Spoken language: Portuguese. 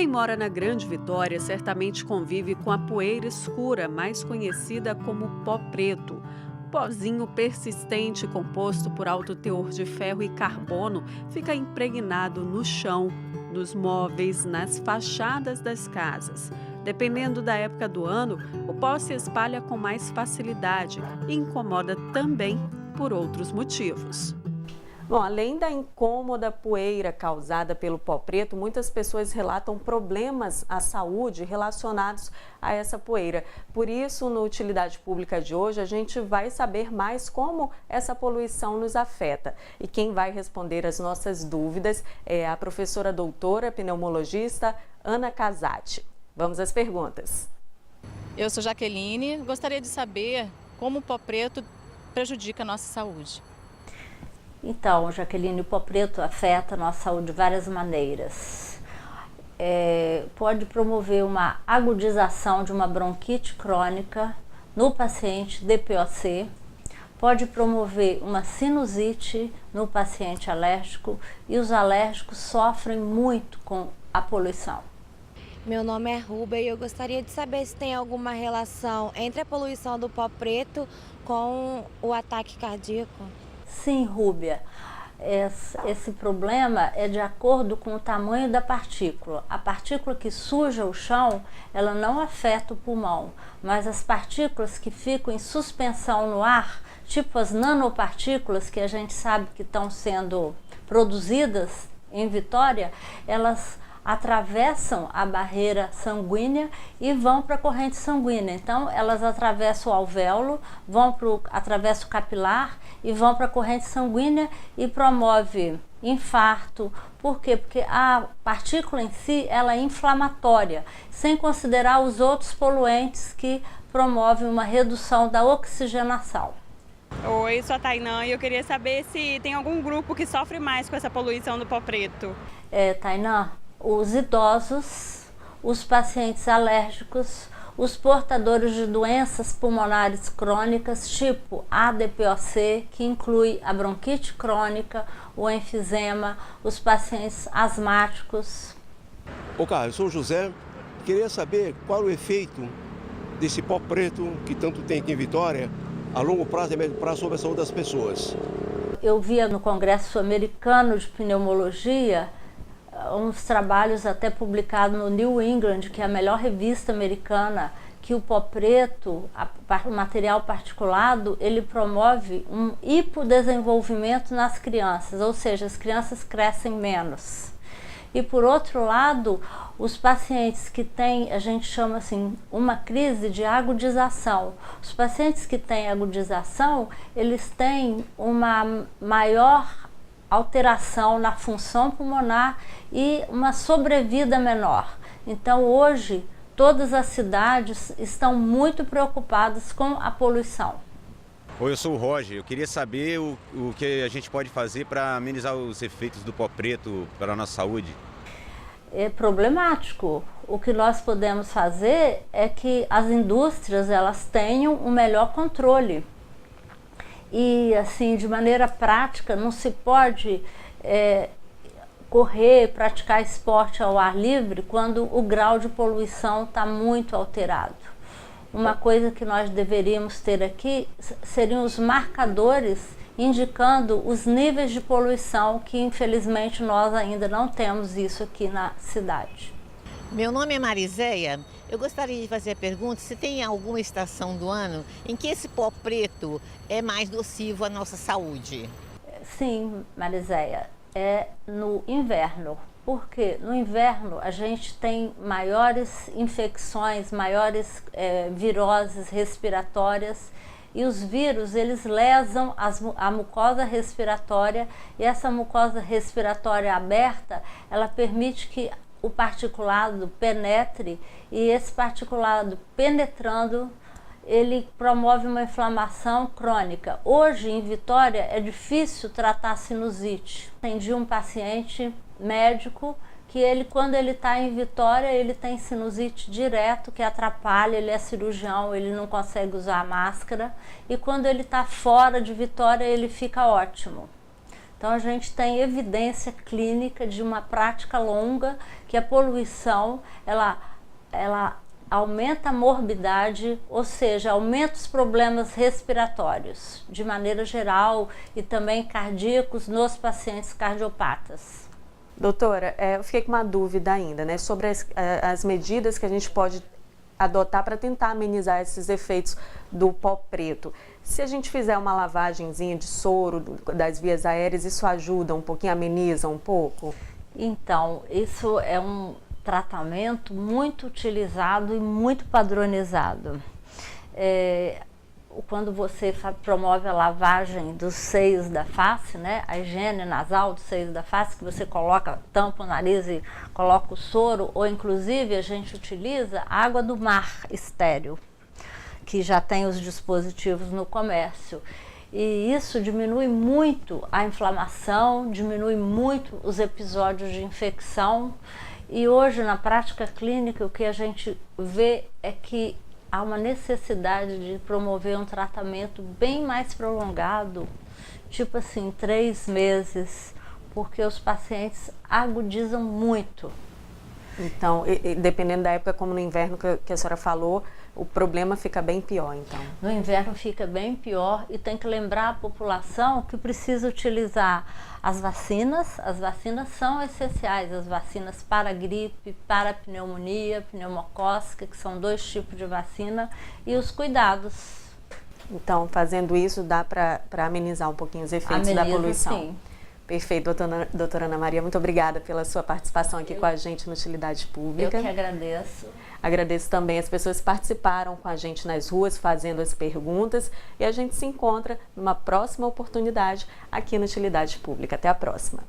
Quem mora na Grande Vitória certamente convive com a poeira escura, mais conhecida como pó preto. O pozinho persistente, composto por alto teor de ferro e carbono, fica impregnado no chão, nos móveis, nas fachadas das casas. Dependendo da época do ano, o pó se espalha com mais facilidade e incomoda também por outros motivos. Bom, além da incômoda poeira causada pelo pó preto, muitas pessoas relatam problemas à saúde relacionados a essa poeira. Por isso, no Utilidade Pública de hoje, a gente vai saber mais como essa poluição nos afeta. E quem vai responder as nossas dúvidas é a professora doutora pneumologista Ana Casati. Vamos às perguntas. Eu sou Jaqueline, gostaria de saber como o pó preto prejudica a nossa saúde. Então, Jaqueline, o pó preto afeta a nossa saúde de várias maneiras. Pode promover uma agudização de uma bronquite crônica no paciente DPOC, pode promover uma sinusite no paciente alérgico e os alérgicos sofrem muito com a poluição. Meu nome é Rúbia e eu gostaria de saber se tem alguma relação entre a poluição do pó preto com o ataque cardíaco. Sim, Rúbia, esse problema é de acordo com o tamanho da partícula. A partícula que suja o chão, ela não afeta o pulmão, mas as partículas que ficam em suspensão no ar, tipo as nanopartículas que a gente sabe que estão sendo produzidas em Vitória, elas atravessam a barreira sanguínea e vão para a corrente sanguínea. Então, elas atravessam o alvéolo, atravessam o capilar e vão para a corrente sanguínea e promove infarto. Por quê? Porque a partícula em si, ela é inflamatória, sem considerar os outros poluentes que promovem uma redução da oxigenação. Oi, sou a Tainã e eu queria saber se tem algum grupo que sofre mais com essa poluição do pó preto. Tainã, os idosos, os pacientes alérgicos, os portadores de doenças pulmonares crônicas, tipo ADPOC, que inclui a bronquite crônica, o enfisema, os pacientes asmáticos. Eu sou o José, queria saber qual o efeito desse pó preto que tanto tem aqui em Vitória, a longo prazo e médio prazo, sobre a saúde das pessoas. Eu via no Congresso Americano de Pneumologia uns trabalhos até publicados no New England, que é a melhor revista americana, que o pó preto, o material particulado, ele promove um hipodesenvolvimento nas crianças, ou seja, as crianças crescem menos. E por outro lado, os pacientes que têm, a gente chama assim, uma crise de agudização. Os pacientes que têm agudização, eles têm uma maior alteração na função pulmonar e uma sobrevida menor. Então hoje todas as cidades estão muito preocupadas com a poluição. Oi, eu sou o Roger. Eu queria saber o que a gente pode fazer para amenizar os efeitos do pó preto para a nossa saúde. É problemático. O que nós podemos fazer é que as indústrias elas tenham um melhor controle. E assim, de maneira prática, não se pode correr, praticar esporte ao ar livre quando o grau de poluição está muito alterado. Uma coisa que nós deveríamos ter aqui seriam os marcadores indicando os níveis de poluição, que infelizmente nós ainda não temos isso aqui na cidade. Meu nome é Mariséia. Eu gostaria de fazer a pergunta se tem alguma estação do ano em que esse pó preto é mais nocivo à nossa saúde. Sim, Mariséia, é no inverno. Porque no inverno a gente tem maiores infecções, maiores viroses respiratórias e os vírus eles lesam a mucosa respiratória e essa mucosa respiratória aberta ela permite que o particulado penetre e esse particulado penetrando ele promove uma inflamação crônica. Hoje em Vitória é difícil tratar sinusite. Atendi um paciente médico que ele, quando ele está em Vitória, ele tem sinusite direto que atrapalha, ele é cirurgião, ele não consegue usar máscara e quando ele está fora de Vitória ele fica ótimo. Então a gente tem evidência clínica de uma prática longa que a poluição ela aumenta a morbidade, ou seja, aumenta os problemas respiratórios de maneira geral e também cardíacos nos pacientes cardiopatas. Doutora, eu fiquei com uma dúvida ainda, né, sobre as medidas que a gente pode adotar para tentar amenizar esses efeitos do pó preto. Se a gente fizer uma lavagenzinha de soro das vias aéreas, isso ajuda um pouquinho, ameniza um pouco? Então, isso é um tratamento muito utilizado e muito padronizado. Quando você promove a lavagem dos seios da face, né, a higiene nasal dos seios da face, que você tampa o nariz e coloca o soro, ou inclusive a gente utiliza água do mar estéril, que já tem os dispositivos no comércio. E isso diminui muito a inflamação, diminui muito os episódios de infecção. E hoje, na prática clínica, o que a gente vê é que há uma necessidade de promover um tratamento bem mais prolongado, tipo assim, 3 meses, porque os pacientes agudizam muito. Então, dependendo da época, como no inverno que a senhora falou, o problema fica bem pior, então. No inverno fica bem pior e tem que lembrar a população que precisa utilizar as vacinas. As vacinas são essenciais, as vacinas para gripe, para pneumonia, pneumocócica, que são 2 tipos de vacina, e os cuidados. Então, fazendo isso, dá para amenizar um pouquinho os efeitos da poluição. Sim. Perfeito, doutora Ana Maria, muito obrigada pela sua participação aqui com a gente no Utilidade Pública. Eu que agradeço. Agradeço também as pessoas que participaram com a gente nas ruas, fazendo as perguntas, e a gente se encontra numa próxima oportunidade aqui no Utilidade Pública. Até a próxima.